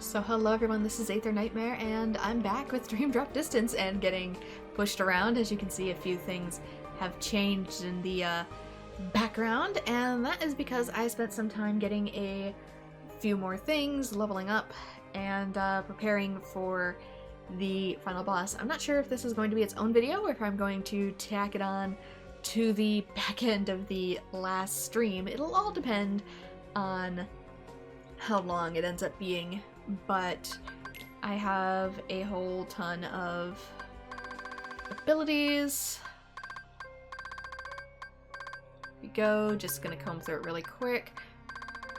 So hello everyone, this is AetherNightmare, and I'm back with Dream Drop Distance and getting pushed around. As you can see, a few things have changed in the background, and that is because I spent some time getting a few more things, leveling up, and preparing for the final boss. I'm not sure if this is going to be its own video or if I'm going to tack it on to the back end of the last stream. It'll all depend on how long it ends up being, but I have a whole ton of abilities. Here we go, just gonna comb through it really quick.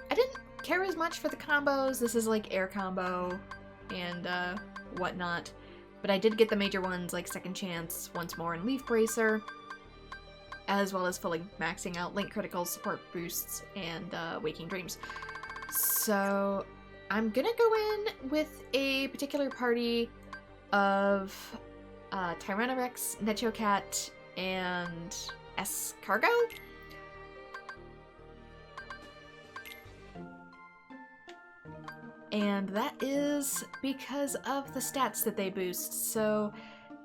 I didn't care as much for the combos. This is like air combo and whatnot, but I did get the major ones like Second Chance, Once More, and Leaf Bracer, as well as fully maxing out Link Critical, Support Boosts, and Waking Dreams. So I'm gonna go in with a particular party of Tyrannorex, Nechocat, and Escargo. And that is because of the stats that they boost. So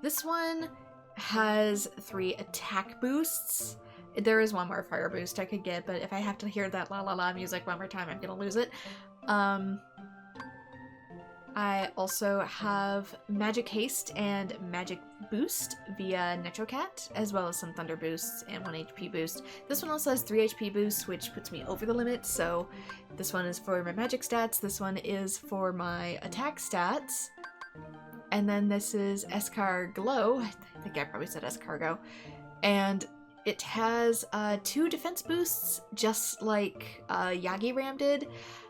this one has 3 attack boosts. There is one more fire boost I could get, but if I have to hear that la la la music one more time, I'm gonna lose it. I also have Magic Haste and Magic Boost via Nechocat, as well as some Thunder Boosts and 1 HP boost. This one also has 3 HP boosts, which puts me over the limit, so this one is for my magic stats, this one is for my attack stats, and then this is Escargo. I think I probably said Escargo. And it has 2 defense boosts, just like Yagi Ram did.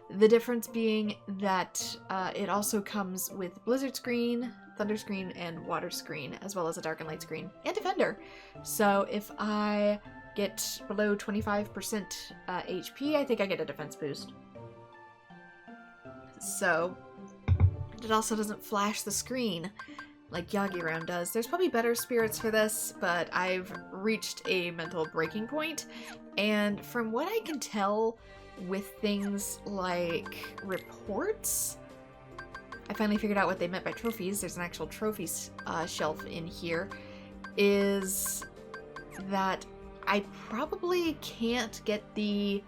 The difference being that it also comes with Blizzard Screen, Thunder Screen, and Water Screen, as well as a Dark and Light Screen, and Defender. So if I get below 25% HP, I think I get a defense boost. So it also doesn't flash the screen like Yagi Ram does. There's probably better spirits for this, but I've reached a mental breaking point, and from what I can tell with things like reports, I finally figured out what they meant by trophies. There's an actual trophies shelf in here, is that I probably can't get the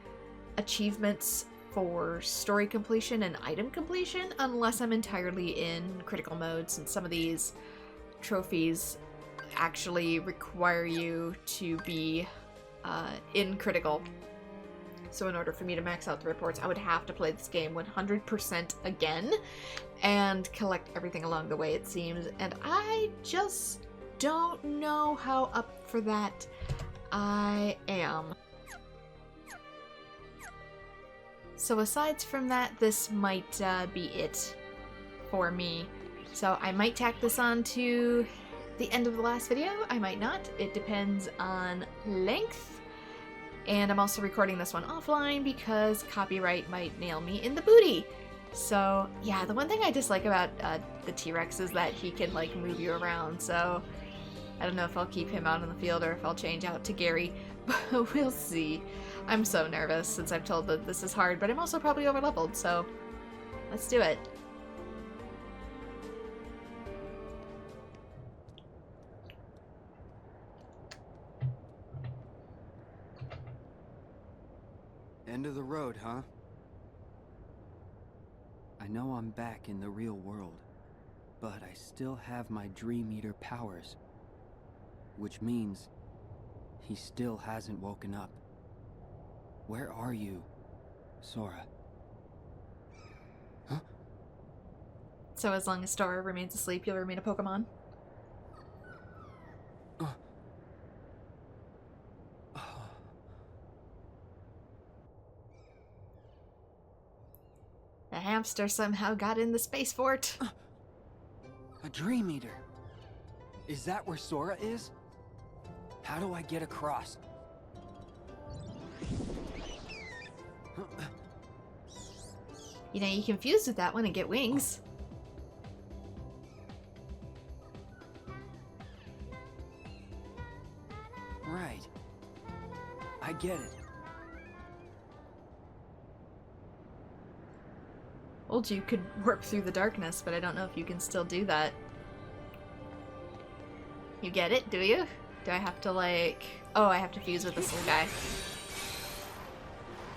achievements for story completion and item completion unless I'm entirely in critical mode, since some of these trophies actually require you to be in critical. So in order for me to max out the reports, I would have to play this game 100% again and collect everything along the way, it seems, and I just don't know how up for that I am. So aside from that, this might be it for me. So I might tack this on to the end of the last video, I might not. It depends on length. And I'm also recording this one offline because copyright might nail me in the booty. So yeah, the one thing I dislike about the T-Rex is that he can like move you around. So I don't know if I'll keep him out in the field or if I'll change out to Gary, but we'll see. I'm so nervous since I've told that this is hard, but I'm also probably over-leveled, so let's do it. End of the road, huh? I know I'm back in the real world, but I still have my Dream Eater powers, which means he still hasn't woken up. Where are you, Sora? Huh? So as long as Sora remains asleep, you'll remain a Pokemon? The hamster somehow got in the space fort. A Dream Eater. Is that where Sora is? How do I get across? You know, you can fuse with that one and get wings. Right. I get it. Told you could warp through the darkness, but I don't know if you can still do that. You get it, do you? Do I have to, like... Oh, I have to fuse with this little guy.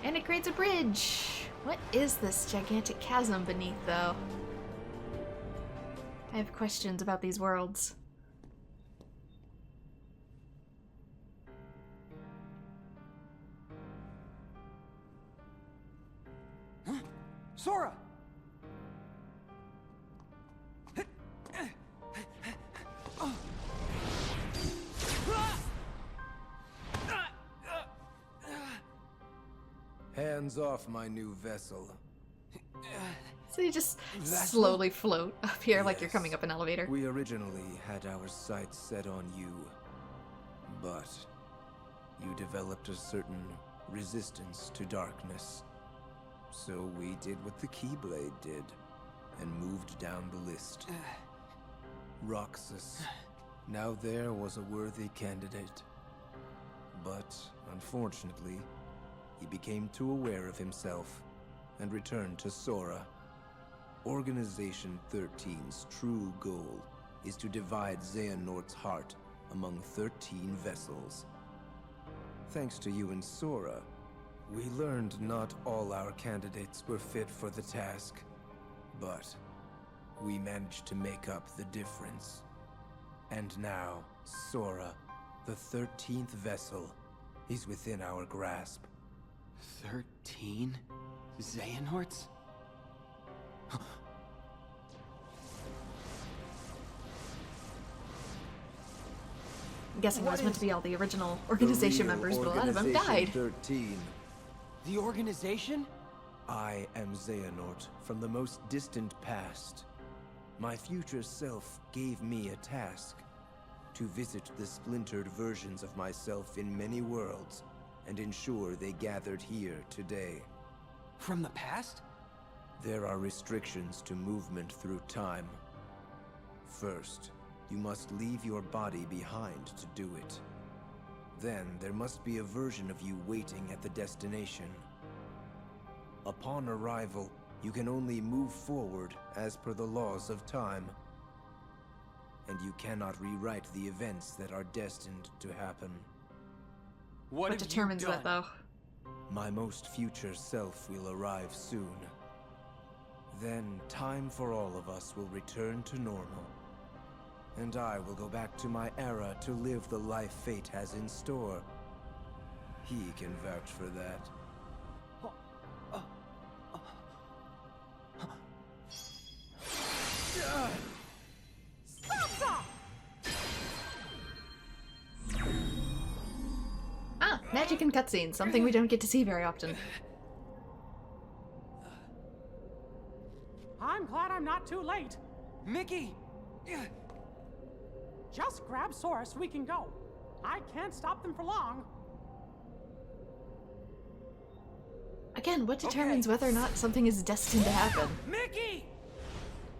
And it creates a bridge! What is this gigantic chasm beneath, though? I have questions about these worlds. Sora! Hands off my new vessel. So you just slowly float up here like you're coming up an elevator. We originally had our sights set on you, but you developed a certain resistance to darkness. So we did what the Keyblade did, and moved down the list. Roxas. Now there was a worthy candidate. But, unfortunately, he became too aware of himself, and returned to Sora. Organization 13's true goal is to divide Xehanort's heart among 13 vessels. Thanks to you and Sora, we learned not all our candidates were fit for the task, but we managed to make up the difference. And now, Sora, the 13th vessel, is within our grasp. 13 Xehanorts? I'm guessing those meant to be all the original organization members, but a lot of them died. 13. The organization? I am Xehanort from the most distant past. My future self gave me a task: to visit the splintered versions of myself in many worlds and ensure they gathered here today. From the past? There are restrictions to movement through time. First, you must leave your body behind to do it. Then there must be a version of you waiting at the destination. Upon arrival, you can only move forward as per the laws of time. And you cannot rewrite the events that are destined to happen. What determines that, though? My most future self will arrive soon. Then time for all of us will return to normal. And I will go back to my era to live the life fate has in store. He can vouch for that. Ah, magic and cutscenes, something we don't get to see very often. I'm glad I'm not too late. Mickey! Just grab Sora so we can go. I can't stop them for long. Again, what determines whether or not something is destined to happen? Mickey!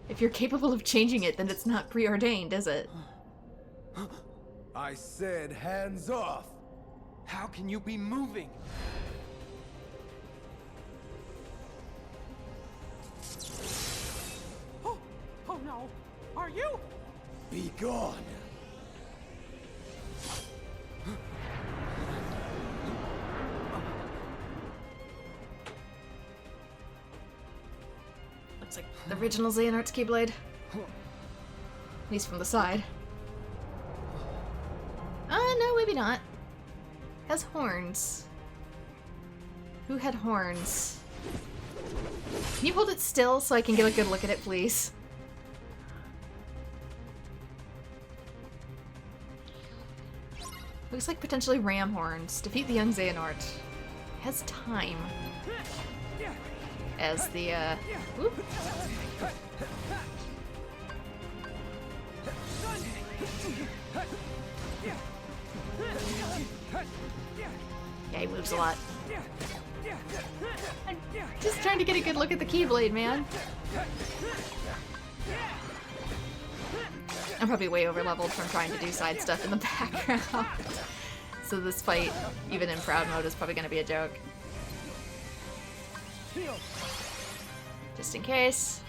If you're capable of changing it, then it's not preordained, is it? I said hands off! How can you be moving? Oh no. Are you? Be gone! Looks like the original Xehanort's Keyblade. At least from the side. No, maybe not. Has horns. Who had horns? Can you hold it still so I can get a good look at it, please? Looks like potentially ram horns. Defeat the young Xehanort. Has time. As the, whoop. Yeah, he moves a lot. I'm just trying to get a good look at the Keyblade, man. I'm probably way over leveled from trying to do side stuff in the background. So this fight, even in proud mode, is probably going to be a joke. Just in case.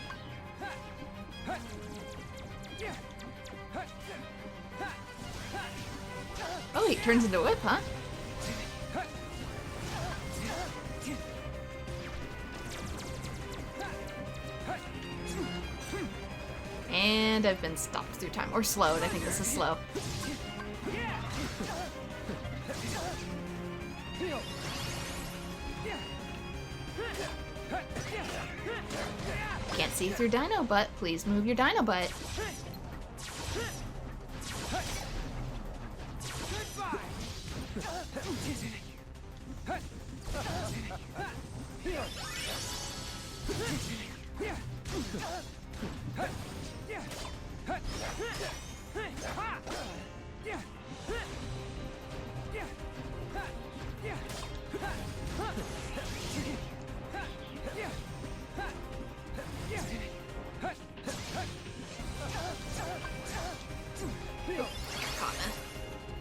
Oh, he turns into a whip, huh? And I've been stopped through time. Or slowed. I think this is slow. Can't see through Dino Butt. Please move your Dino Butt.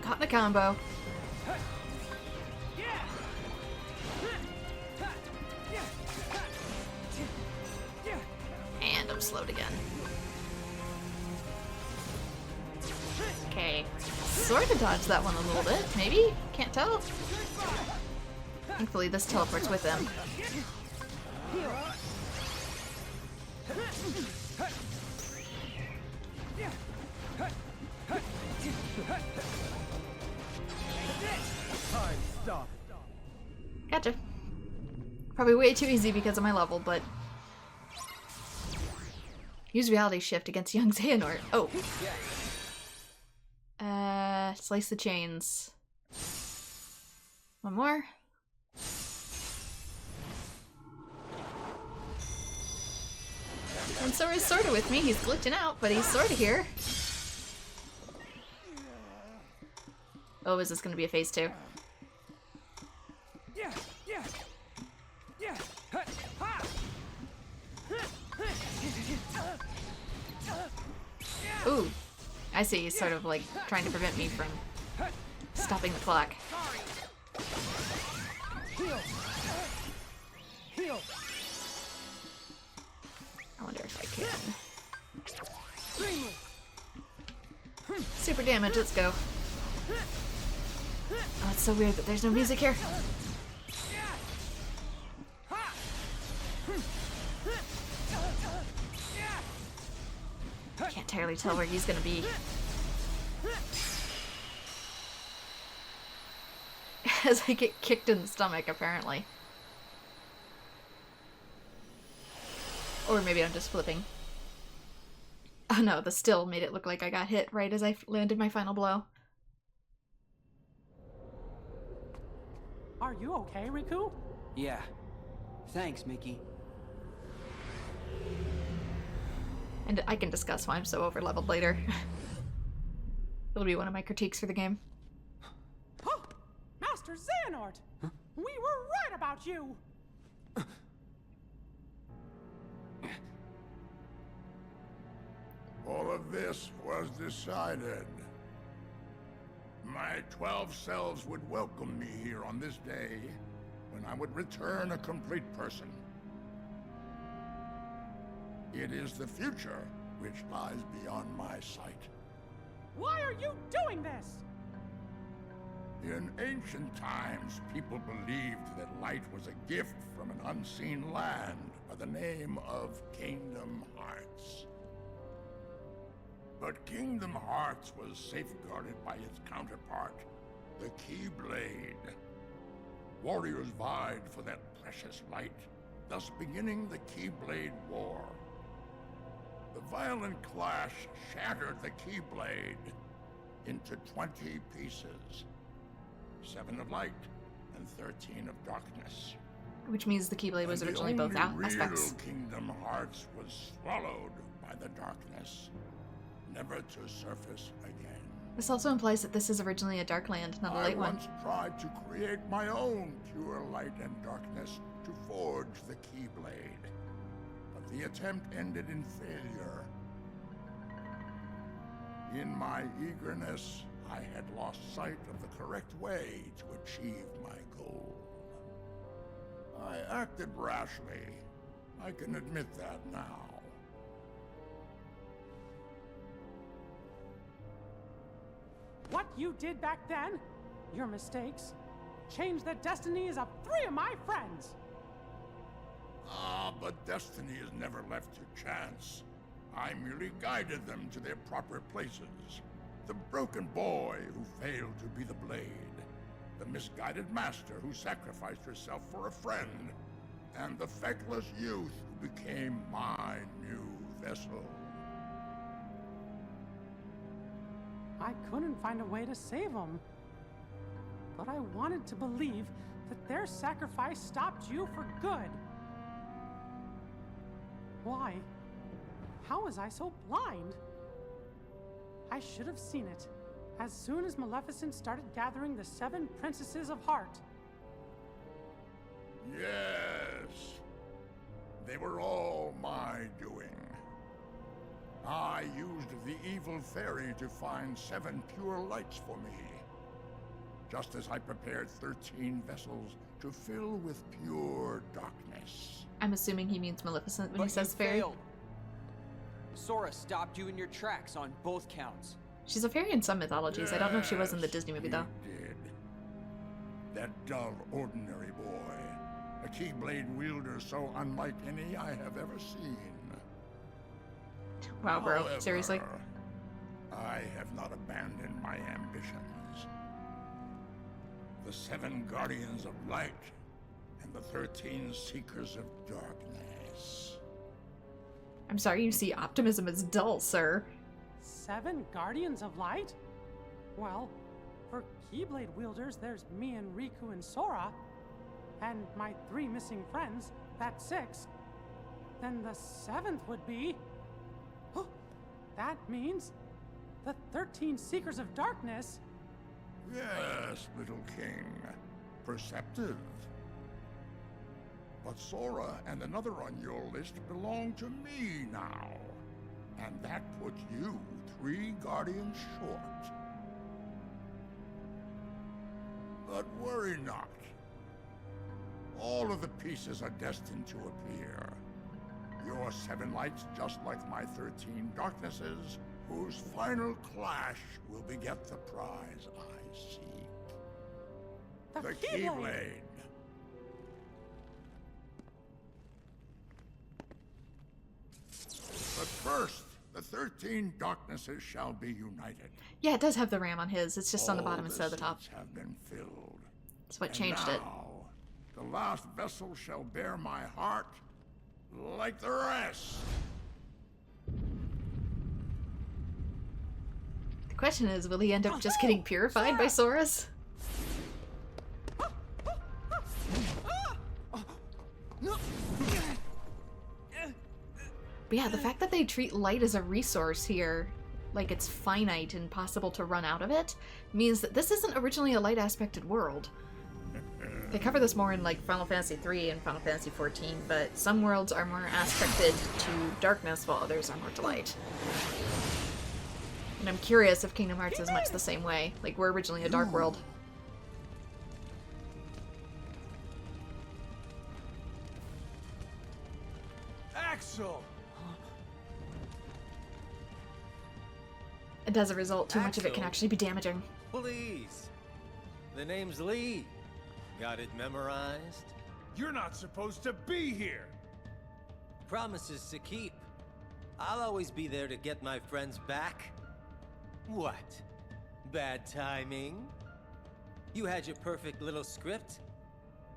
Caught in the combo. And I'm slowed again. Okay. Sort of dodged that one a little bit, maybe? Can't tell. Thankfully this teleports with him. Gotcha. Probably way too easy because of my level, but... Use reality shift against young Xehanort. Oh. Slice the chains. One more. And Sora's sorta with me. He's glitching out, but he's sorta here. Oh, is this gonna be a phase 2? Ooh. I see, he's sort of like trying to prevent me from stopping the clock. I wonder if I can. Super damage, let's go. Oh, it's so weird that there's no music here. Can't entirely tell where he's gonna be. As I get kicked in the stomach, apparently. Or maybe I'm just flipping. Oh no, the still made it look like I got hit right as I landed my final blow. Are you okay, Riku? Yeah. Thanks, Mickey. And I can discuss why I'm so overleveled later. It'll be one of my critiques for the game. Huh? Master Xehanort! Huh? We were right about you! All of this was decided. My 12 selves would welcome me here on this day, when I would return a complete person. It is the future which lies beyond my sight. Why are you doing this? In ancient times, people believed that light was a gift from an unseen land by the name of Kingdom Hearts. But Kingdom Hearts was safeguarded by its counterpart, the Keyblade. Warriors vied for that precious light, thus beginning the Keyblade War. The violent clash shattered the Keyblade into 20 pieces. 7 of light and 13 of darkness. Which means the Keyblade was originally both aspects. The Kingdom Hearts was swallowed by the darkness, never to surface again. This also implies that this is originally a dark land, not a light one. I once tried to create my own pure light and darkness to forge the Keyblade, but the attempt ended in failure. In my eagerness, I had lost sight of the correct way to achieve my goal. I acted rashly, I can admit that now. What you did back then, your mistakes, changed the destinies of 3 of my friends. Ah, but destiny is never left to chance. I merely guided them to their proper places. The broken boy who failed to be the blade. The misguided master who sacrificed herself for a friend. And the feckless youth who became my new vessel. I couldn't find a way to save them. But I wanted to believe that their sacrifice stopped you for good. Why? How was I so blind? I should have seen it as soon as Maleficent started gathering the 7 princesses of heart. Yes. They were all my doing. I used the evil fairy to find 7 pure lights for me. Just as I prepared 13 vessels to fill with pure darkness. I'm assuming he means Maleficent when he says you fairy. failed. Sora stopped you in your tracks on both counts. She's a fairy in some mythologies. I don't know if she was in the Disney movie, though. He did. That dull, ordinary boy. A Keyblade wielder so unlike any I have ever seen. Wow, bro. However, Seriously? I have not abandoned my ambitions. The 7 Guardians of Light and the 13 Seekers of Darkness. I'm sorry you see optimism as dull, sir. 7 Guardians of Light? Well, for Keyblade wielders, there's me and Riku and Sora. And my 3 missing friends, that's 6. Then the 7th would be... that means the 13 Seekers of Darkness. Yes, little king. Perceptive. But Sora and another on your list belong to me now. And that puts you 3 guardians short. But worry not. All of the pieces are destined to appear. Your 7 lights, just like my 13 darknesses, whose final clash will beget the prize I seek. The Keyblade! But first, the 13 darknesses shall be united. Yeah, it does have the ram on his. It's just on the bottom instead of the top. seats have been filled. That's what And changed it. now, the last vessel shall bear my heart like the rest. The question is, will he end up just getting purified by Sora's? But yeah, the fact that they treat light as a resource here, like it's finite and possible to run out of it, means that this isn't originally a light aspected world. They cover this more in like Final Fantasy III and Final Fantasy XIV, but some worlds are more aspected to darkness while others are more to light. And I'm curious if Kingdom Hearts is much the same way. Like, we're originally a dark world. Axel! And as a result, too much of it can Axel. actually be damaging. Please. The name's Lee. Got it memorized? You're not supposed to be here! Promises to keep. I'll always be there to get my friends back. What? Bad timing? You had your perfect little script,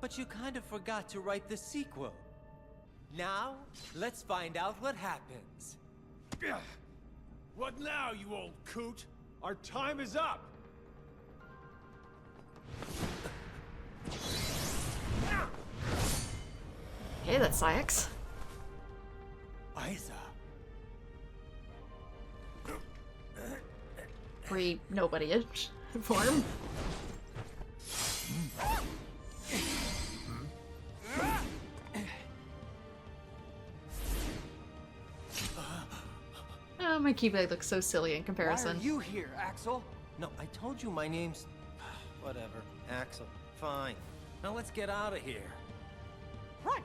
but you kind of forgot to write the sequel. Now, let's find out what happens. Ugh. What now, you old coot? Our time is up! Hey, that's Syx. Isa. Free nobody-ish form. Oh, my Keyblade looks so silly in Why comparison. are you here, Axel? No, I told you my name's... Whatever. Axel. Fine. Now let's get out of here. Right.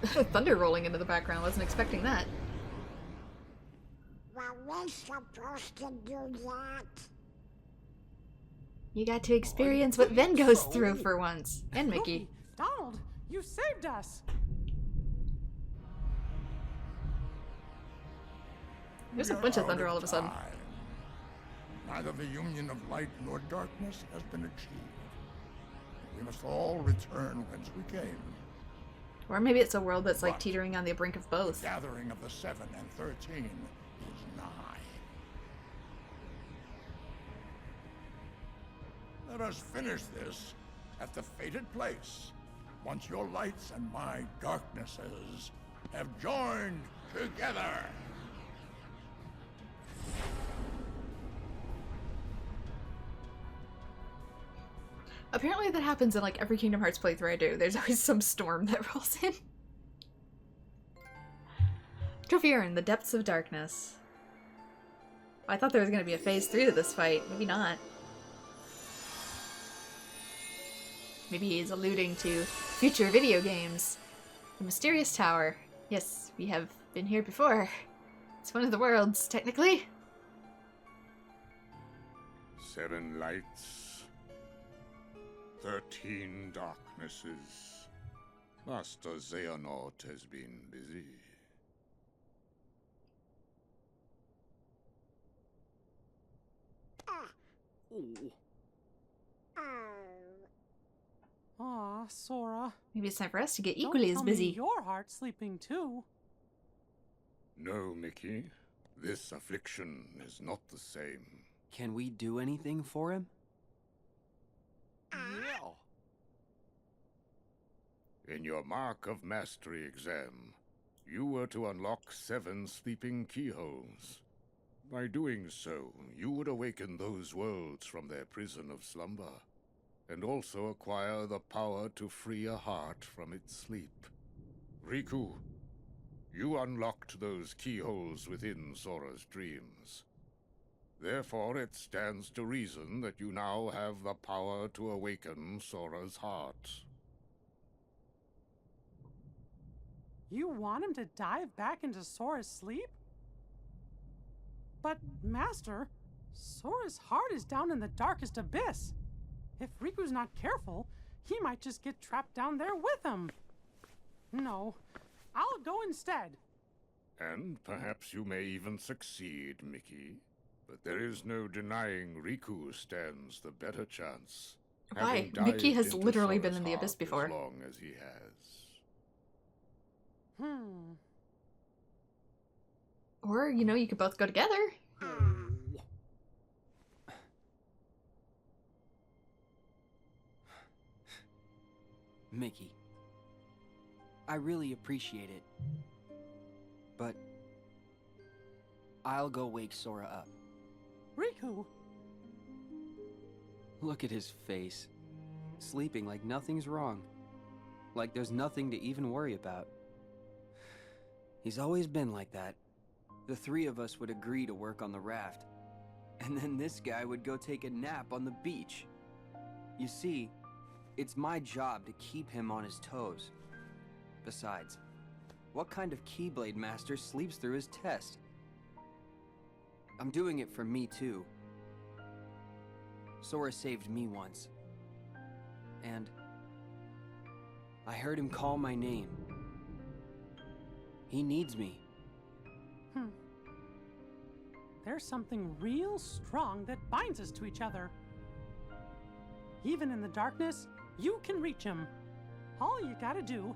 Thunder rolling into the background. Wasn't expecting that. Were we supposed to do that? You got to experience what Ven goes through for once. And Mickey. Donald, you saved us. There's a We are bunch of out thunder all of a sudden. time. Neither the union of light nor darkness has been achieved. We must all return whence we came. Or maybe it's a world that's like But teetering on the brink of both. The gathering of the 7 and 13 is nigh. Let us finish this at the fated place, once your lights and my darknesses have joined together. Apparently that happens in like every Kingdom Hearts playthrough I do. There's always some storm that rolls in. Trophier in the depths of darkness. I thought there was going to be a phase 3 to this fight. Maybe not. Maybe he's alluding to future video games. The Mysterious Tower. Yes, we have been here before. It's one of the worlds, technically. 7 lights, 13 darknesses. Master Xehanort has been busy. Aw, Sora. Maybe it's time for us to get Don't equally as tell me busy. your heart's sleeping too. No, Mickey. This affliction is not the same. Can we do anything for him? Yeah. In your Mark of Mastery exam, you were to unlock 7 sleeping keyholes. By doing so, you would awaken those worlds from their prison of slumber, and also acquire the power to free a heart from its sleep. Riku, you unlocked those keyholes within Sora's dreams. Therefore, it stands to reason that you now have the power to awaken Sora's heart. You want him to dive back into Sora's sleep? But, Master, Sora's heart is down in the darkest abyss. If Riku's not careful, he might just get trapped down there with him. No, I'll go instead. And perhaps you may even succeed, Mickey. But there is no denying Riku stands the better chance. Why? having Mickey dived has into literally been Sora's in the abyss heart before. As long as he has. Or, you know, you could both go together. Mickey, I really appreciate it, but I'll go wake Sora up. Riku! Look at his face. Sleeping like nothing's wrong. Like there's nothing to even worry about. He's always been like that. The 3 of us would agree to work on the raft, and then this guy would go take a nap on the beach. You see, it's my job to keep him on his toes. Besides, what kind of Keyblade master sleeps through his test? I'm doing it for me too. Sora saved me once. And I heard him call my name. He needs me. There's something real strong that binds us to each other. Even in the darkness, you can reach him. All you gotta do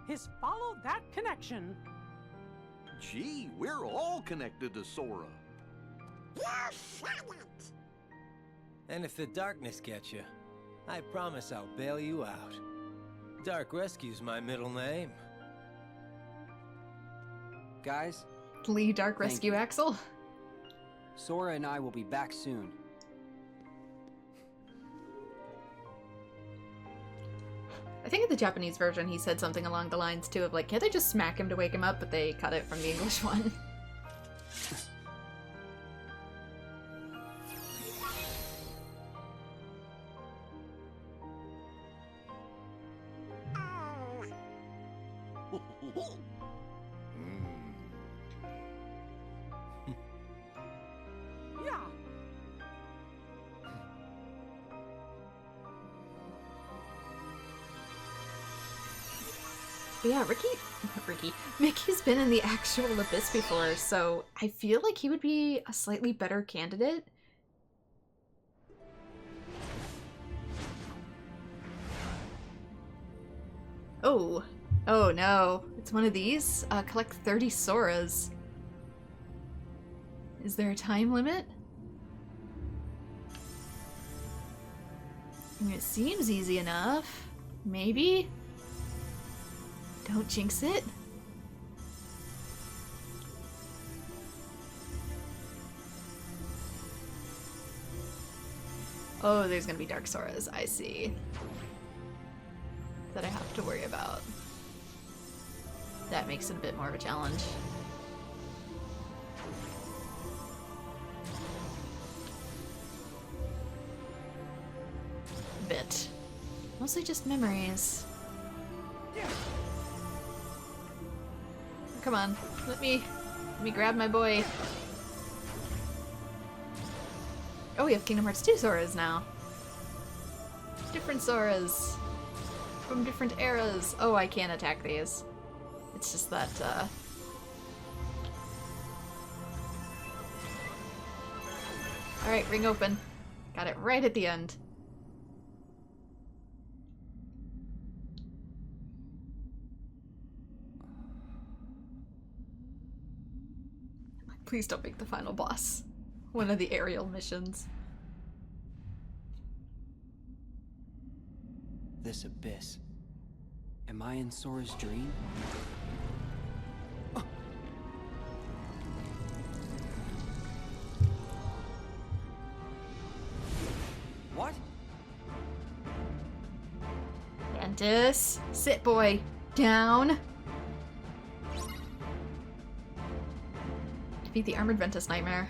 is follow that connection. Gee, we're all connected to Sora. You said it! And if the darkness gets you, I promise I'll bail you out. Dark Rescue's my middle name. Guys, Lee Dark Thank Rescue you. Axel. Sora and I will be back soon. I think in the Japanese version he said something along the lines too of like, can't they just smack him to wake him up? But they cut it from the English one. Yeah. But yeah, Mickey's been in the actual Abyss before, so I feel like he would be a slightly better candidate. Oh. Oh no. It's one of these? Collect 30 Soras. Is there a time limit? I mean, it seems easy enough. Maybe? Don't jinx it. Oh, there's gonna be Dark Soras, I see. That I have to worry about. That makes it a bit more of a challenge. Bit. Mostly just memories. Come on, let me grab my boy. Oh, we have Kingdom Hearts 2 Soras now. Different Soras. From different eras. Oh, I can't attack these. It's just that, Alright, ring open. Got it right at the end. Please don't make the final boss one of the aerial missions. This abyss. Am I in Sora's dream? What? Ventus, sit boy, down. Defeat the armored Ventus Nightmare.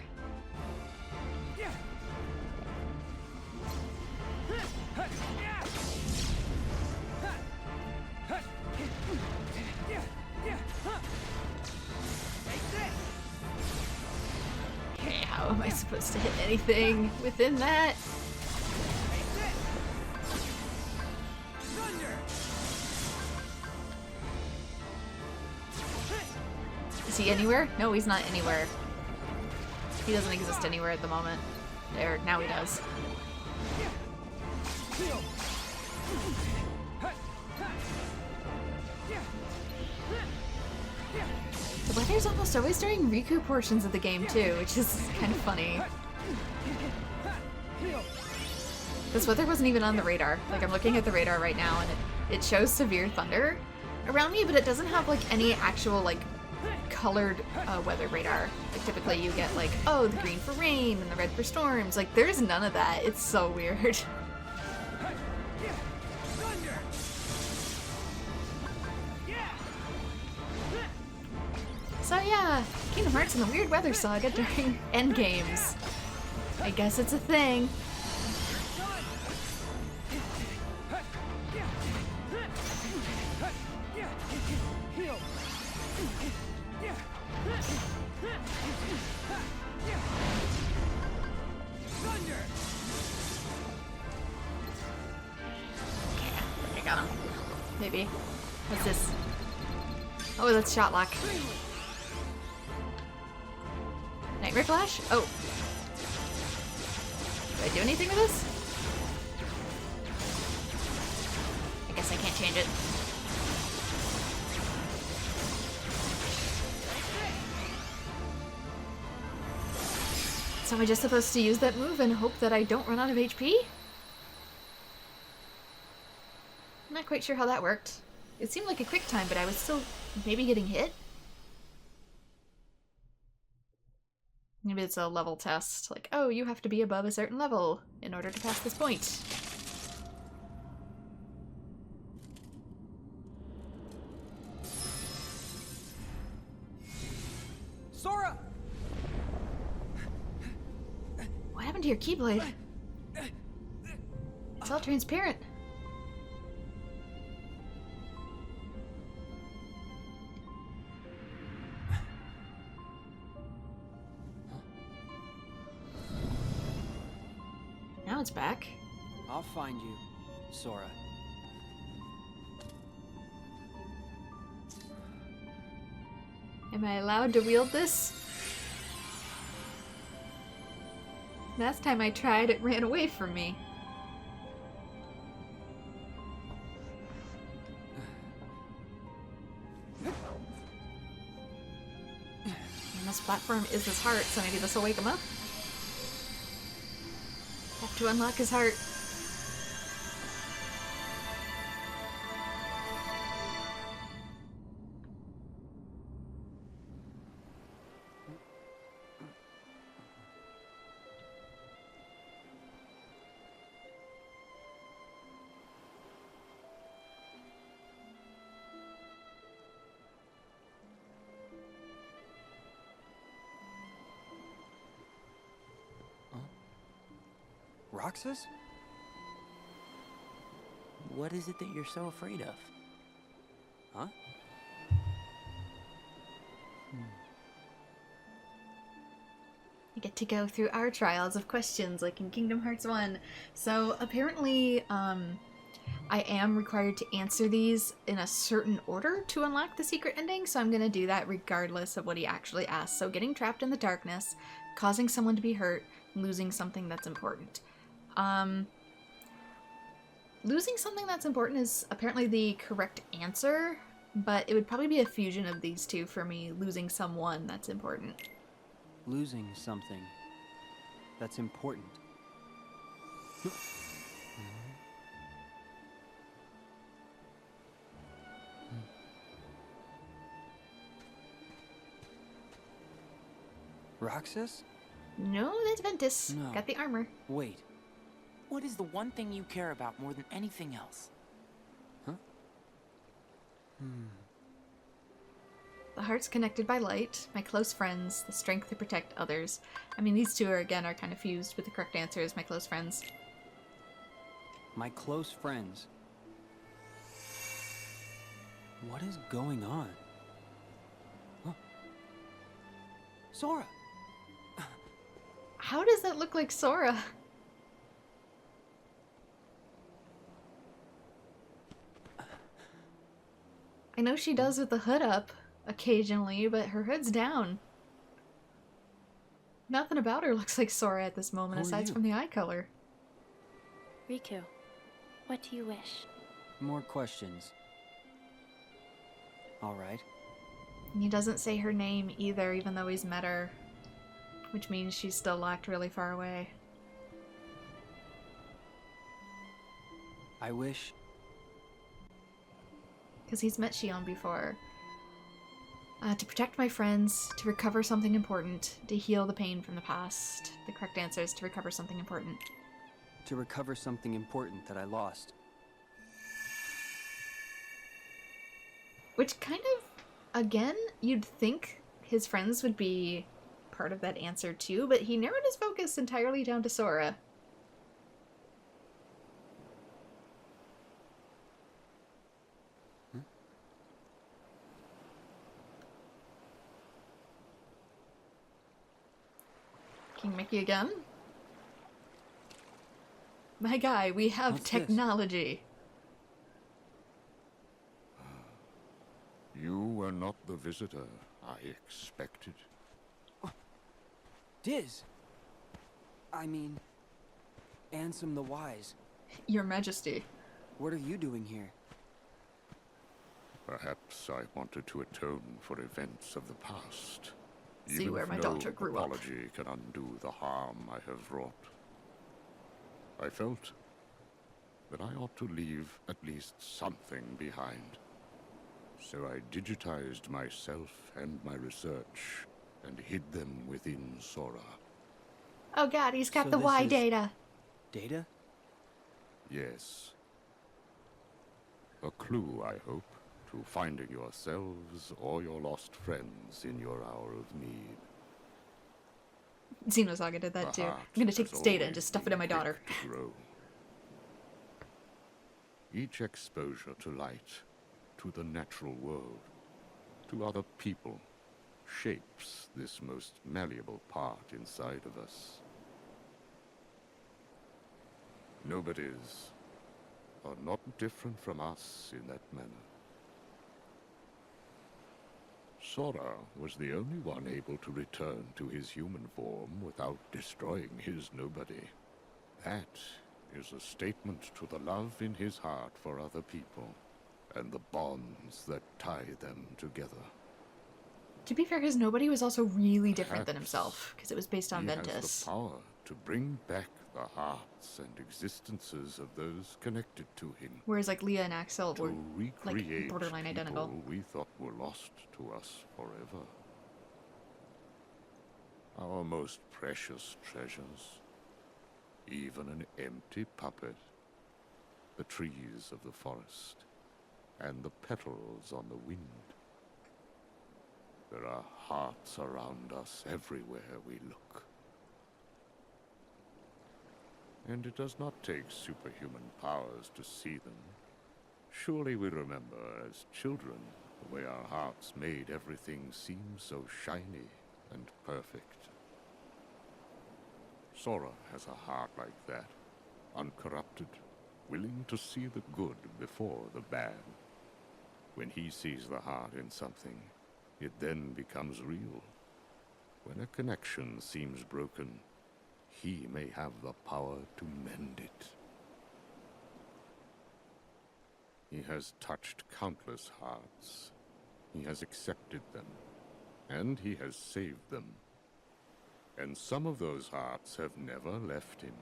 Okay, how am I supposed to hit anything within that? Is he anywhere? No, he's not anywhere. He doesn't exist anywhere at the moment. There, now he does. The weather's almost always during Riku portions of the game too, which is kind of funny. This weather wasn't even on the radar. Like, I'm looking at the radar right now and it shows severe thunder around me, but it doesn't have like any actual like colored weather radar. Like, typically you get like, oh, the green for rain and the red for storms. Like, there's none of that. It's so weird. So yeah, Kingdom Hearts and the Weird Weather Saga during endgames. I guess it's a thing. Okay, I got him. Maybe. What's this? Oh, that's shot lock. Nightmare Flash? Oh. Do I do anything with this? I guess I can't change it. So am I just supposed to use that move and hope that I don't run out of HP? I'm not quite sure how that worked. It seemed like a quick time, but I was still maybe getting hit? Maybe it's a level test, like, oh, you have to be above a certain level in order to pass this point. Sora! What happened to your Keyblade? It's all transparent. now it's back. I'll find you, Sora. Am I allowed to wield this? Last time I tried, it ran away from me. And this platform is his heart, so maybe this will wake him up. Have to unlock his heart. Roxas? What is it that you're so afraid of? Huh? You get to go through our trials of questions like in Kingdom Hearts 1. So apparently, I am required to answer these in a certain order to unlock the secret ending, so I'm gonna do that regardless of what he actually asks. So getting trapped in the darkness, causing someone to be hurt, losing something that's important. Losing something that's important is apparently the correct answer, but it would probably be a fusion of these two for me, losing someone that's important. Losing something that's important. Roxas? No, that's Ventus. No. Got the armor. Wait. What is the one thing you care about more than anything else? Huh? The heart's connected by light, my close friends, the strength to protect others. I mean, these two are kind of fused, but the correct answer is my close friends. My close friends. What is going on? Huh? Sora! How does that look like Sora? I know she does with the hood up occasionally, but her hood's down. Nothing about her looks like Sora at this moment, Who are aside you? from the eye color. Riku, what do you wish? More questions. Alright. And he doesn't say her name either, even though he's met her. Which means she's still locked really far away. I wish... Because he's met Shion before. To protect my friends, to recover something important, to heal the pain from the past. The correct answer is to recover something important. to recover something important that I lost. Which kind of, again, you'd think his friends would be part of that answer too, but he narrowed his focus entirely down to Sora. King Mickey again? My guy, we have What's technology. You were not the visitor I expected. Diz! I mean, Ansem the Wise. Your Majesty. What are you doing here? Perhaps I wanted to atone for events of the past. See Even where if my no daughter grew up. apology can undo the harm I have wrought. I felt that I ought to leave at least something behind. So I digitized myself and my research and hid them within Sora. Oh god, he's got So the this Y is- data. Data? Yes. A clue, I hope, to finding yourselves or your lost friends in your hour of need. Xenosaga did that The too. heart I'm gonna take has this data and always just stuff it been in my daughter. quick to grow. Each exposure to light, to the natural world, to other people, shapes this most malleable part inside of us. Nobodies are not different from us in that manner. Sora was the only one able to return to his human form without destroying his nobody. That is a statement to the love in his heart for other people, and the bonds that tie them together. To be fair, his nobody was also really different than himself, because it was based on He Ventus. has the power to bring back the hearts and existences of those connected to him. Whereas like Leah and Axel were To like recreate borderline identical. people we thought were lost to us forever. Our most precious treasures. Even an empty puppet. The trees of the forest. And the petals on the wind. There are hearts around us everywhere we look. And it does not take superhuman powers to see them. Surely we remember as children the way our hearts made everything seem so shiny and perfect. Sora has a heart like that, uncorrupted, willing to see the good before the bad. When he sees the heart in something, it then becomes real. When a connection seems broken, he may have the power to mend it. He has touched countless hearts. He has accepted them, and he has saved them. And some of those hearts have never left him,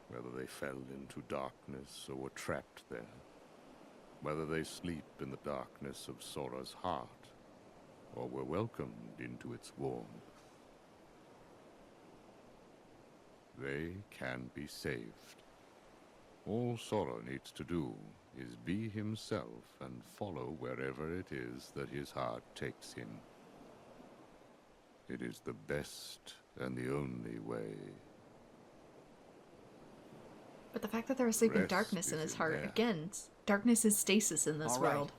whether they fell into darkness or were trapped there, whether they sleep in the darkness of Sora's heart, or were welcomed into its warmth. They can be saved. All Sora needs to do is be himself and follow wherever it is that his heart takes him. It is the best and the only way. But the fact that there was sleeping Rest darkness in is his in heart, there. again, darkness is stasis in this All right. world.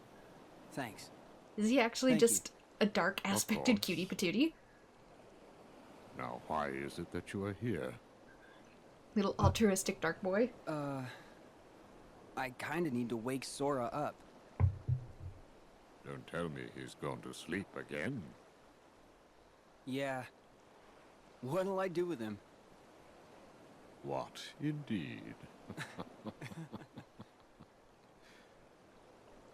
Thanks. Is he actually Thank just a dark Of aspected course. cutie patootie? Now, why is it that you are here? Little altruistic dark boy? I kinda need to wake Sora up. Don't tell me he's gone to sleep again. Yeah. What'll I do with him? What, indeed?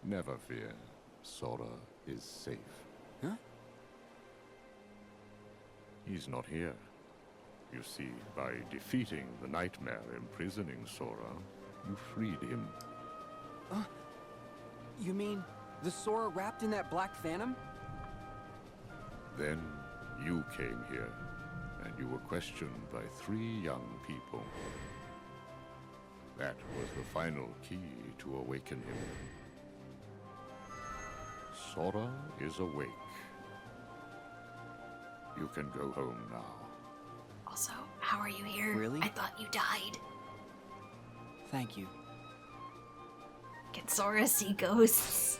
Never fear. Sora is safe. Huh? He's not here. You see, by defeating the nightmare imprisoning Sora, you freed him. You mean the Sora wrapped in that black phantom? Then you came here, and you were questioned by 3 young people. That was the final key to awaken him. Sora is awake. You can go home now. Also, how are you here? Really? I thought you died. Thank you. Can Sora see ghosts?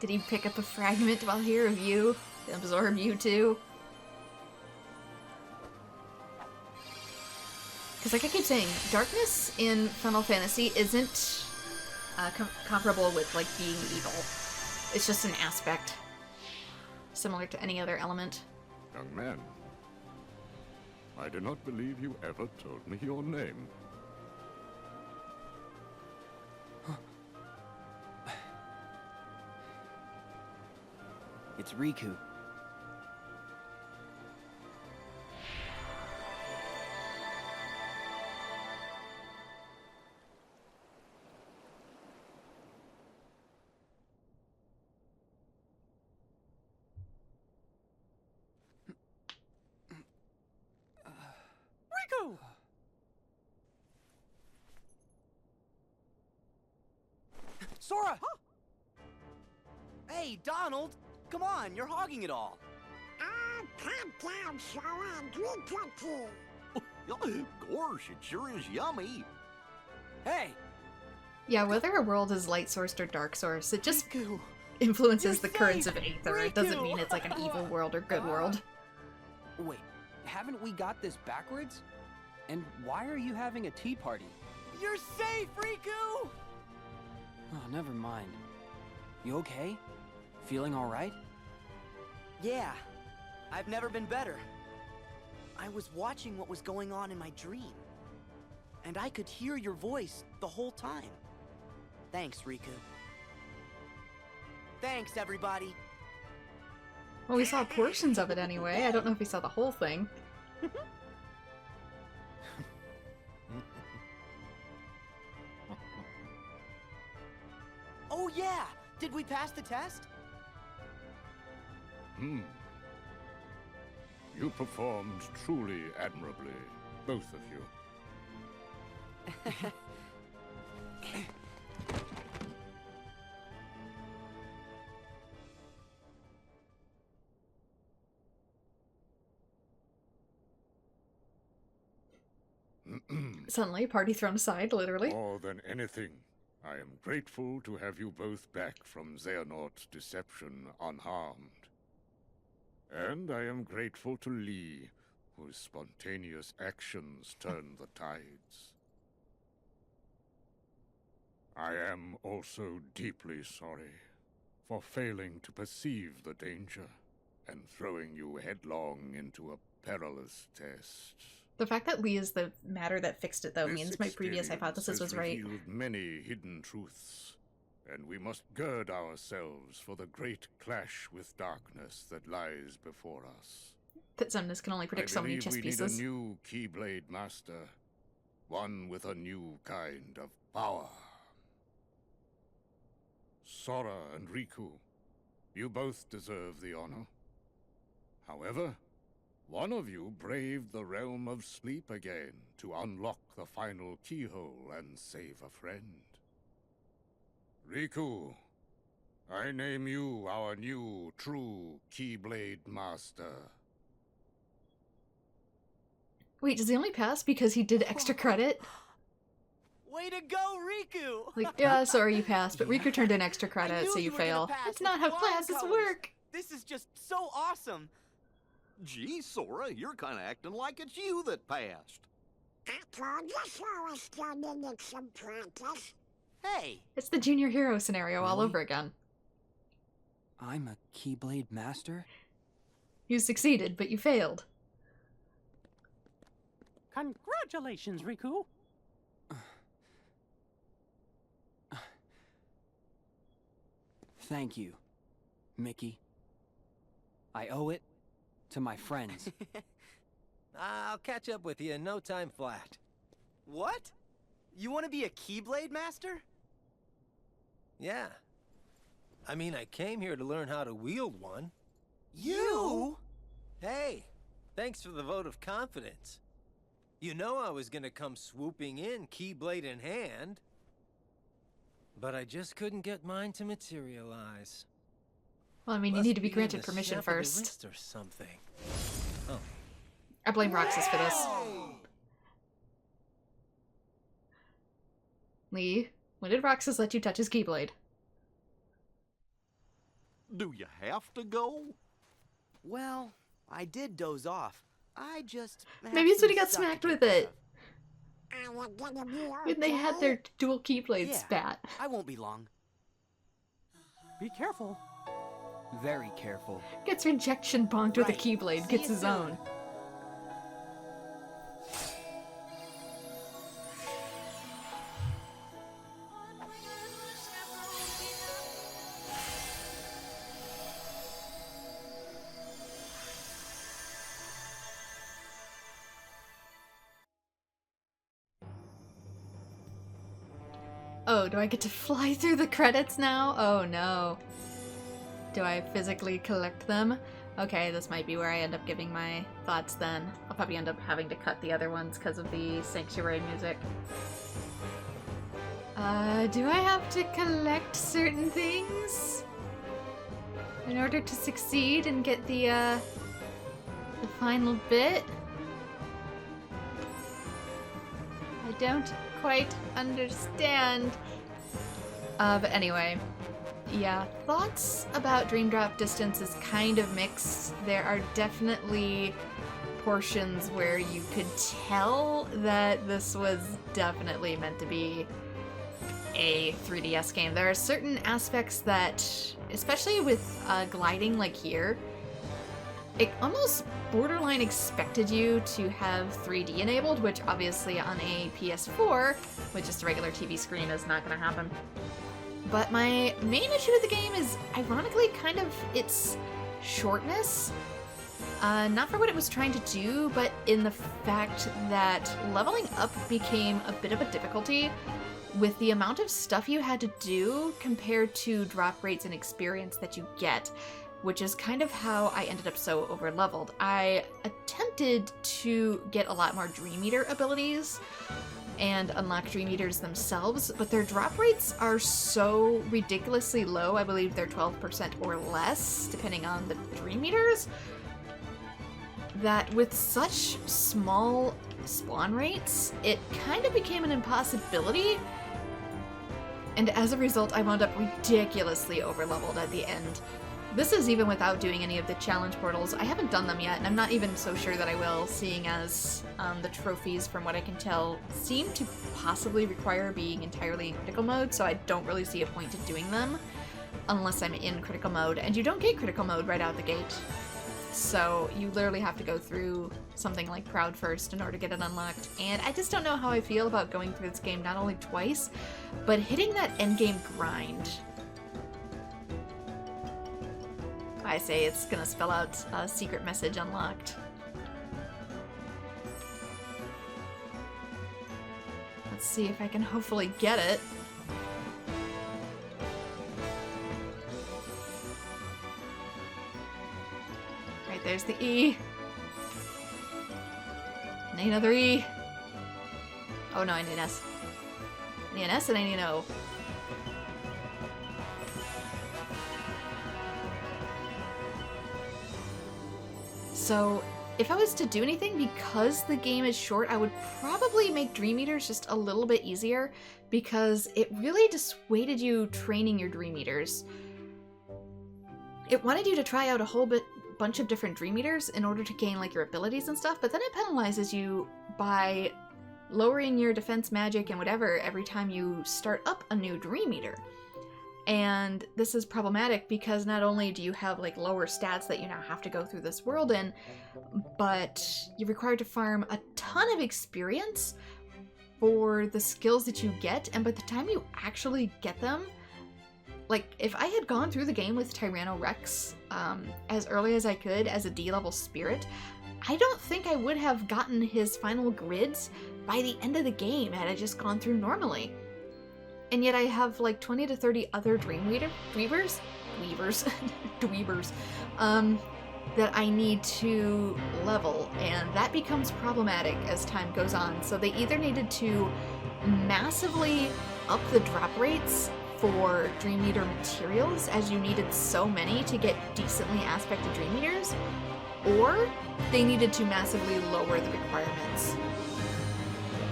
Did he pick up a fragment while here of you? To absorb you too? Because like I keep saying, darkness in Final Fantasy isn't comparable with like being evil. It's just an aspect. Similar to any other element. Young man, I do not believe you ever told me your name. It's Riku. Riku! Sora! Hey, Donald! Come on, you're hogging it all. Calm down, Sora, and drink your tea. Gosh, it sure is yummy. Hey! Yeah, whether a world is light sourced or dark sourced, it just Riku! influences You're the currents of safe! Aether. It doesn't Riku! mean it's like an evil world or good world. Wait, haven't we got this backwards? And why are you having a tea party? You're safe, Riku! Oh, never mind. You okay? Feeling alright? Yeah, I've never been better. I was watching what was going on in my dream, and I could hear your voice the whole time. Thanks, Riku. Thanks, everybody. Well, we saw portions of it anyway. I don't know if we saw the whole thing. Oh yeah! Did we pass the test? You performed truly admirably, both of you. Suddenly, party thrown aside, literally. More than anything, I am grateful to have you both back from Xehanort's deception unharmed. And I am grateful to Lee, whose spontaneous actions turned the tides. I am also deeply sorry for failing to perceive the danger and throwing you headlong into a perilous test. The fact that Lee is the matter that fixed it, though, means my previous hypothesis was right. This revealed many hidden truths, and we must gird ourselves for the great clash with darkness that lies before us. That Xemnas can only predict so many chess pieces. I believe we need a new Keyblade Master, one with a new kind of power. Sora and Riku, you both deserve the honor. However, one of you braved the realm of sleep again to unlock the final keyhole and save a friend. Riku, I name you our new true Keyblade Master. Wait, does he only pass because he did extra credit? Way to go, Riku! Like, yeah, sorry you passed, but Riku turned in extra credit, so you fail. That's not how classes work! This is just so awesome! Gee, Sora, you're kind of acting like it's you that passed. I told you Sora still needed some practice. Hey! It's the junior hero scenario all Really? over again. I'm a Keyblade Master? You succeeded, but you failed. Congratulations, Riku! Thank you, Mickey. I owe it to my friends. I'll catch up with you in no time flat. What? You want to be a Keyblade Master? Yeah. I mean, I came here to learn how to wield one. You? Hey, thanks for the vote of confidence. You know I was gonna come swooping in, Keyblade in hand. But I just couldn't get mine to materialize. Well, I mean, you Must need to be in granted the permission snap of the first. wrist or something. Oh. I blame Roxas for this. Lee, when did Roxas let you touch his Keyblade? Do you have to go? Well, I did doze off. I just... Maybe it's when he got smacked with it. Are you gonna be When they had their dual Keyblade Yeah. spat. I won't be long. Be careful. Very careful. Gets rejection bonked with a Right. Keyblade, See gets you his soon. own. Oh, do I get to fly through the credits now? Oh no. Do I physically collect them? Okay, this might be where I end up giving my thoughts then. I'll probably end up having to cut the other ones because of the Sanctuary music. Do I have to collect certain things in order to succeed and get the final bit? I don't quite understand. But anyway, yeah, thoughts about Dream Drop Distance is kind of mixed. There are definitely portions where you could tell that this was definitely meant to be a 3DS game. There are certain aspects that, especially with gliding like here, it almost borderline expected you to have 3D enabled, which obviously on a PS4 with just a regular TV screen is not going to happen. But my main issue with the game is, ironically, kind of its shortness. Not for what it was trying to do, but in the fact that leveling up became a bit of a difficulty with the amount of stuff you had to do compared to drop rates and experience that you get, which is kind of how I ended up so over-leveled. I attempted to get a lot more Dream Eater abilities and unlock Dream Eaters themselves, but their drop rates are so ridiculously low. I believe they're 12% or less, depending on the Dream Eaters, that with such small spawn rates, it kind of became an impossibility. And as a result, I wound up ridiculously over-leveled at the end. This is even without doing any of the challenge portals. I haven't done them yet, and I'm not even so sure that I will, seeing as the trophies, from what I can tell, seem to possibly require being entirely in critical mode, so I don't really see a point to doing them unless I'm in critical mode. And you don't get critical mode right out the gate. So you literally have to go through something like Proud first in order to get it unlocked. And I just don't know how I feel about going through this game not only twice, but hitting that endgame grind. I say it's gonna spell out a secret message unlocked. Let's see if I can hopefully get it. Right, there's the E. I need another E. Oh no, I need an S. I need an S and I need an O. So, if I was to do anything, because the game is short, I would probably make Dream Eaters just a little bit easier, because it really dissuaded you training your Dream Eaters. It wanted you to try out a whole bunch of different Dream Eaters in order to gain like your abilities and stuff, but then it penalizes you by lowering your defense, magic, and whatever every time you start up a new Dream Eater. And this is problematic because not only do you have like lower stats that you now have to go through this world in, but you're required to farm a ton of experience for the skills that you get, and by the time you actually get them, like if I had gone through the game with Tyranno Rex as early as I could as a D-level spirit, I don't think I would have gotten his final grids by the end of the game had I just gone through normally. And yet I have like 20 to 30 other Dweebers, that I need to level, and that becomes problematic as time goes on. So they either needed to massively up the drop rates for Dream Eater materials, as you needed so many to get decently aspected Dream Eaters, or they needed to massively lower the requirements,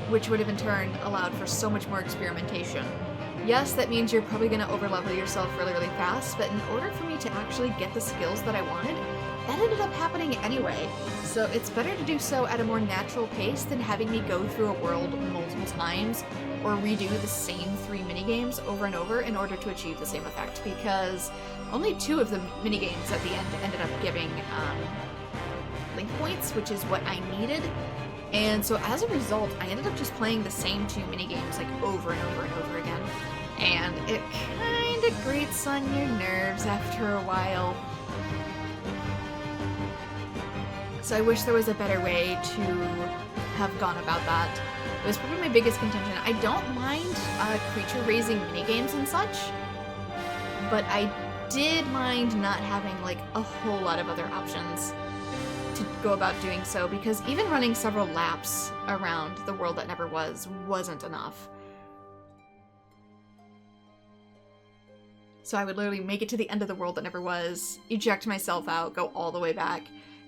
which would have in turn allowed for so much more experimentation. Yes, that means you're probably going to overlevel yourself really, really fast, but in order for me to actually get the skills that I wanted, that ended up happening anyway. So it's better to do so at a more natural pace than having me go through a world multiple times or redo the same 3 minigames over and over in order to achieve the same effect, because only 2 of the minigames at the end ended up giving link points, which is what I needed. And so as a result, I ended up just playing the same 2 minigames like over and over and over again. And it kind of grates on your nerves after a while. So I wish there was a better way to have gone about that. It was probably my biggest contention. I don't mind creature raising minigames and such, but I did mind not having like a whole lot of other options to go about doing so, because even running several laps around the world that never was wasn't enough. So I would literally make it to the end of the world that never was, eject myself out, go all the way back,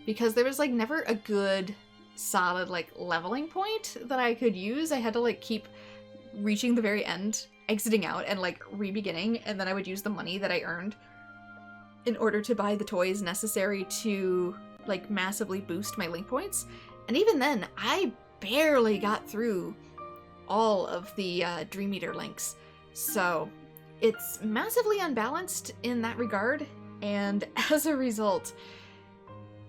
because there was like never a good solid like leveling point that I could use. I had to like keep reaching the very end, exiting out, and like re-beginning, and then I would use the money that I earned in order to buy the toys necessary to like, massively boost my link points. And even then, I barely got through all of the Dream Eater links. So it's massively unbalanced in that regard, and as a result,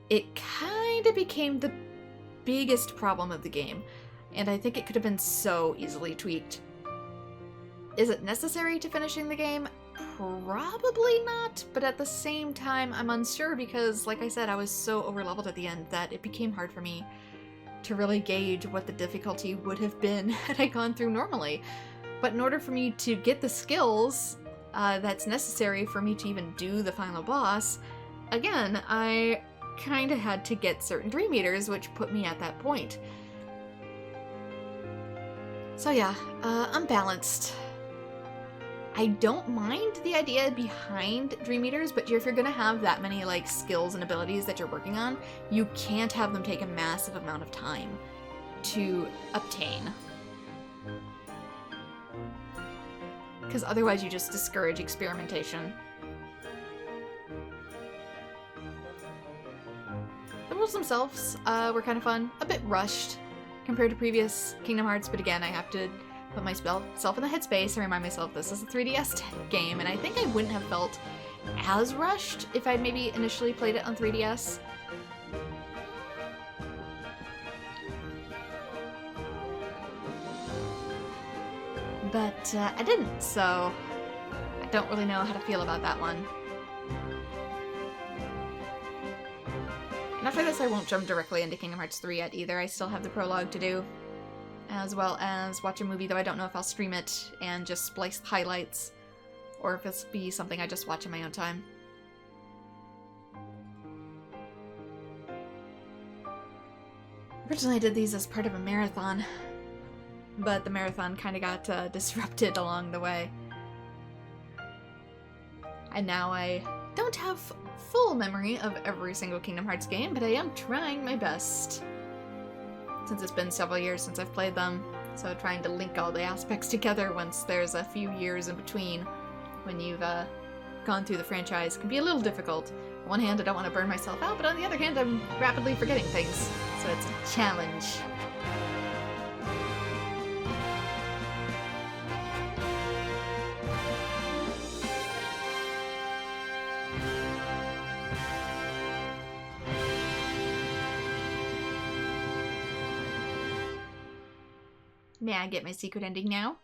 it kind of became the biggest problem of the game, and I think it could have been so easily tweaked. Is it necessary to finishing the game? Probably not, but at the same time, I'm unsure because, like I said, I was so overleveled at the end that it became hard for me to really gauge what the difficulty would have been had I gone through normally. But in order for me to get the skills that's necessary for me to even do the final boss, again, I kind of had to get certain Dream Eaters, which put me at that point. So yeah, unbalanced. I don't mind the idea behind Dream Eaters, but if you're gonna have that many like skills and abilities that you're working on, you can't have them take a massive amount of time to obtain. Because otherwise you just discourage experimentation. The rules themselves were kind of fun, a bit rushed compared to previous Kingdom Hearts, but again, I have to put myself in the headspace and remind myself this is a 3DS game, and I think I wouldn't have felt as rushed if I'd maybe initially played it on 3DS. But I didn't, so I don't really know how to feel about that one. And after this, I won't jump directly into Kingdom Hearts 3 yet either. I still have the prologue to do, as well as watch a movie, though I don't know if I'll stream it and just splice the highlights, or if it'll be something I just watch in my own time. Originally I did these as part of a marathon, but the marathon kind of got disrupted along the way. And now I don't have full memory of every single Kingdom Hearts game, but I am trying my best. Since it's been several years since I've played them, so trying to link all the aspects together once there's a few years in between when you've gone through the franchise can be a little difficult. On one hand, I don't want to burn myself out, but on the other hand, I'm rapidly forgetting things, so it's a challenge. May I get my secret ending now?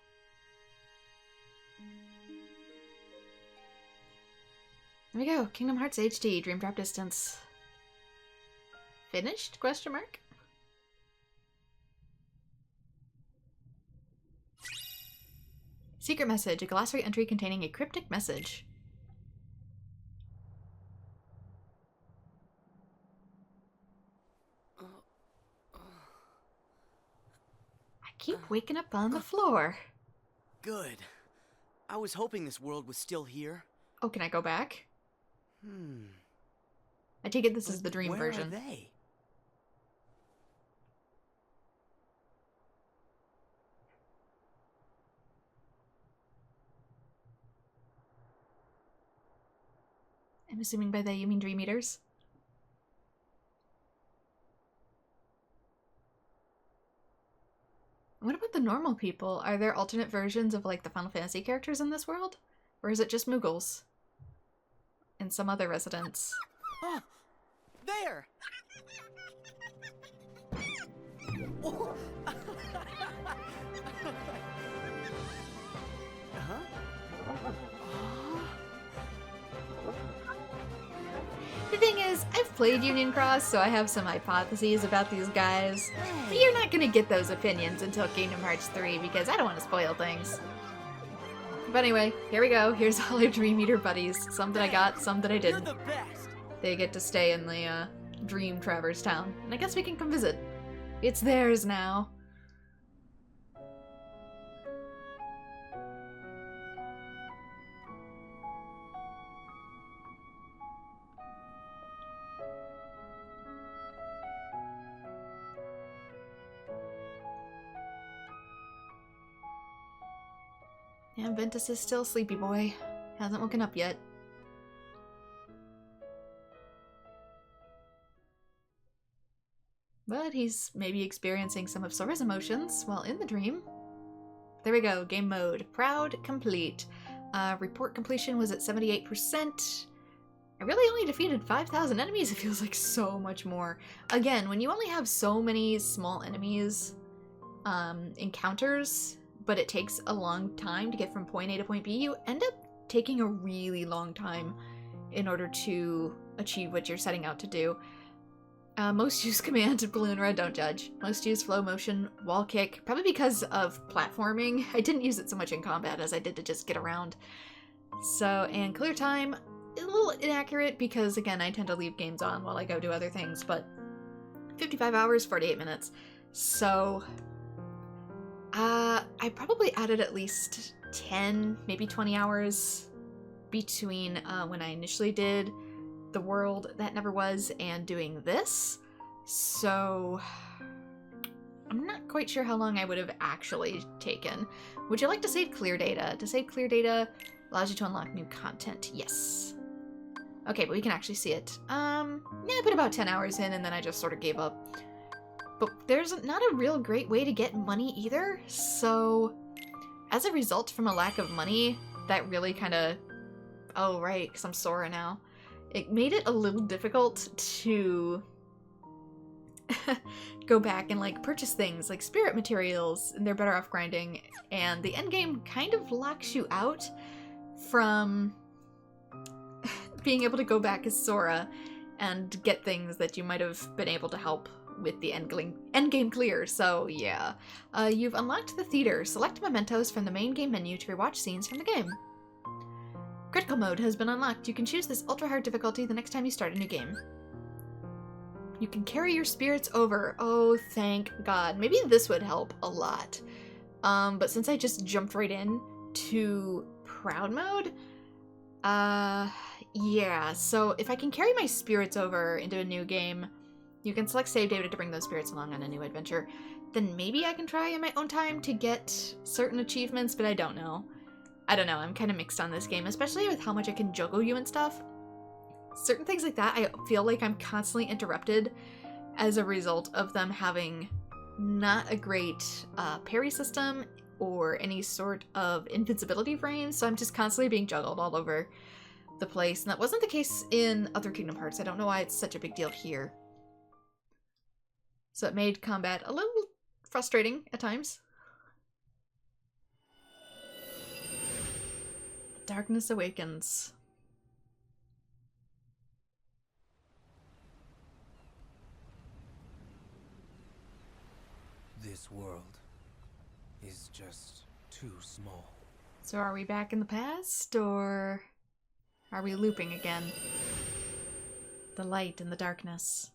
There we go. Kingdom Hearts HD, Dream Drop Distance. Finished? Question mark? Secret message. A glossary entry containing a cryptic message. Keep waking up on the floor. Good. I was hoping this world was still here. Oh, can I go back? I take it this is the dream version. Where are they? I'm assuming by they you mean Dream Eaters? What about the normal people? Are there alternate versions of, like, the Final Fantasy characters in this world? Or is it just Moogles? And some other residents? Oh, there! The thing is, I've played Union Cross, so I have some hypotheses about these guys. But you're not gonna get those opinions until Kingdom Hearts 3, because I don't want to spoil things. But anyway, here we go. Here's all our Dream Eater buddies. Some that I got, some that I didn't. You're the best. They get to stay in the Dream Traverse Town. And I guess we can come visit. It's theirs now. And Ventus is still sleepy boy. Hasn't woken up yet. But he's maybe experiencing some of Sora's emotions while in the dream. There we go, game mode. Proud, complete. Report completion was at 78%. I really only defeated 5,000 enemies. It feels like so much more. Again, when you only have so many small enemies, encounters, but it takes a long time to get from point A to point B, you end up taking a really long time in order to achieve what you're setting out to do. Most use command, balloon run, don't judge. Most use flow motion, wall kick, probably because of platforming. I didn't use it so much in combat as I did to just get around. So, and clear time, a little inaccurate because, again, I tend to leave games on while I go do other things, but 55 hours, 48 minutes. So, I probably added at least 10, maybe 20 hours between when I initially did the world that never was and doing this. So I'm not quite sure how long I would have actually taken. Would you like to save clear data? To save clear data allows you to unlock new content. Yes. Okay, but we can actually see it. Yeah, I put about 10 hours in and then I just sort of gave up. But there's not a real great way to get money either. So as a result, from a lack of money, that really kind of... Oh, right, because I'm Sora now. It made it a little difficult to go back and like purchase things like spirit materials, and they're better off grinding. And the endgame kind of locks you out from being able to go back as Sora and get things that you might have been able to help with the endgame clear. So yeah, you've unlocked the theater. Select mementos from the main game menu to rewatch scenes from the game. Critical mode has been unlocked. You can choose this ultra hard difficulty the next time you start a new game. You can carry your spirits over. Oh, thank God. Maybe this would help a lot. But since I just jumped right in to proud mode, yeah. So if I can carry my spirits over into a new game, you can select save data to bring those spirits along on a new adventure. Then maybe I can try in my own time to get certain achievements, but I don't know. I don't know, I'm kind of mixed on this game, especially with how much I can juggle you and stuff. Certain things like that, I feel like I'm constantly interrupted as a result of them having not a great parry system or any sort of invincibility frame, so I'm just constantly being juggled all over the place. And that wasn't the case in other Kingdom Hearts. I don't know why it's such a big deal here. So it made combat a little frustrating at times. Darkness awakens. This world is just too small. So are we back in the past, or are we looping again? The light and the darkness.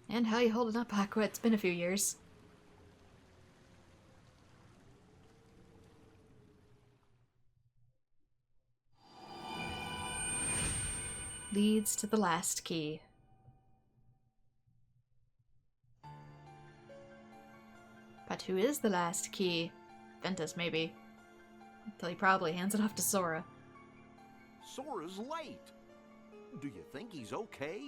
And how you holding up, Aqua? It's been a few years. Leads to the last key. But who is the last key? Ventus, maybe. Until he probably hands it off to Sora. Sora's late. Do you think he's okay?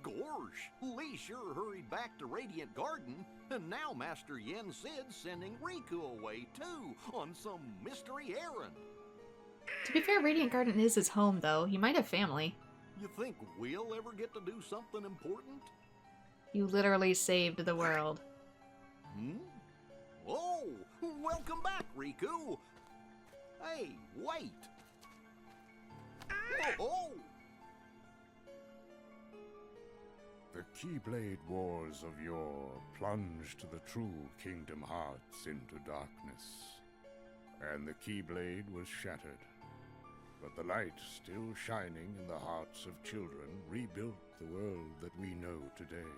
Gorsh, Lee sure hurried back to Radiant Garden, and now Master Yen Sid's sending Riku away too, on some mystery errand. To be fair, Radiant Garden is his home, though. He might have family. You think we'll ever get to do something important? You literally saved the world. Hmm? Oh, welcome back, Riku. Hey, wait. Oh! The Keyblade Wars of yore plunged the true Kingdom Hearts into darkness, and the Keyblade was shattered. But the light still shining in the hearts of children rebuilt the world that we know today.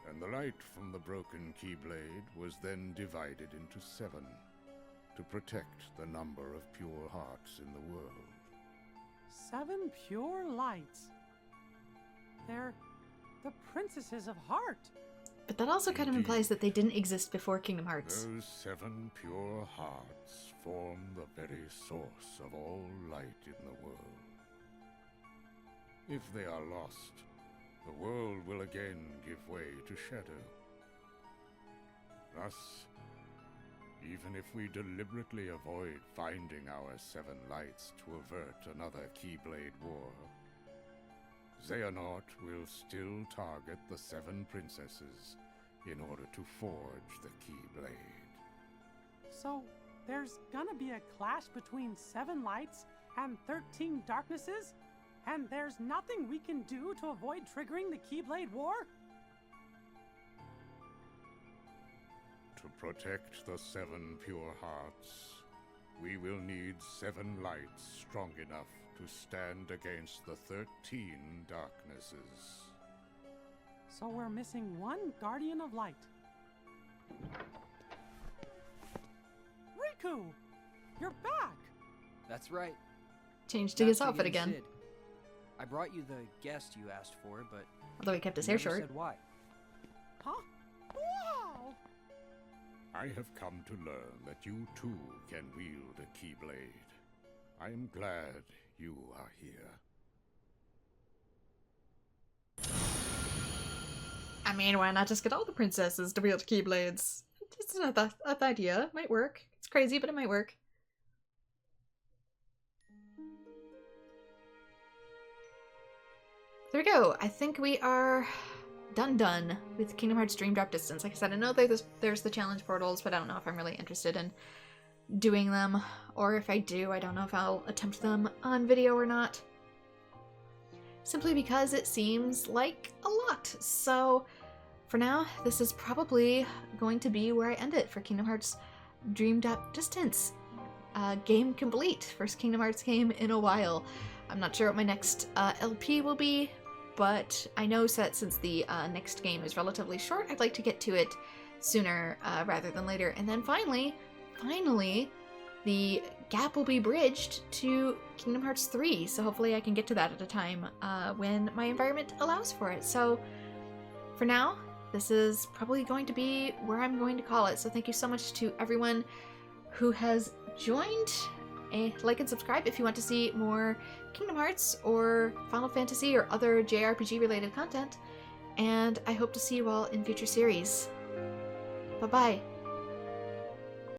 And the light from the broken Keyblade was then divided into 7 to protect the number of pure hearts in the world. 7 pure lights. They're the princesses of heart. But that also kind of Indeed. implies that they didn't exist before Kingdom Hearts. Those 7 pure hearts form the very source of all light in the world. If they are lost, the world will again give way to shadow. Thus, even if we deliberately avoid finding our 7 lights to avert another Keyblade war, Xehanort will still target the 7 princesses in order to forge the Keyblade. So, there's gonna be a clash between 7 lights and 13 darknesses? And there's nothing we can do to avoid triggering the Keyblade War? To protect the 7 pure hearts, we will need 7 lights strong enough to stand against the 13 darknesses. So we're missing 1 Guardian of Light. Riku! You're back! That's right. Changed to his Master outfit Yen again. Sid. I brought you the guest you asked for, but Although he kept his you hair never short. said why. Huh? Wow! I have come to learn that you too can wield a Keyblade. I am glad you are here. I mean, why not just get all the princesses to wield Keyblades? It's not that idea. It might work. It's crazy, but it might work. There we go. I think we are done with Kingdom Hearts Dream Drop Distance. Like I said, I know there's the challenge portals, but I don't know if I'm really interested in doing them. Or if I do, I don't know if I'll attempt them on video or not. Simply because it seems like a lot. So for now, this is probably going to be where I end it for Kingdom Hearts Dream Drop Distance. Game complete. First Kingdom Hearts game in a while. I'm not sure what my next LP will be, but I know that since the next game is relatively short, I'd like to get to it sooner rather than later. And then finally, the gap will be bridged to Kingdom Hearts 3, so hopefully I can get to that at a time when my environment allows for it. So for now, this is probably going to be where I'm going to call it. So thank you so much to everyone who has joined. Like and subscribe if you want to see more Kingdom Hearts or Final Fantasy or other JRPG related content. And I hope to see you all in future series. Bye-bye.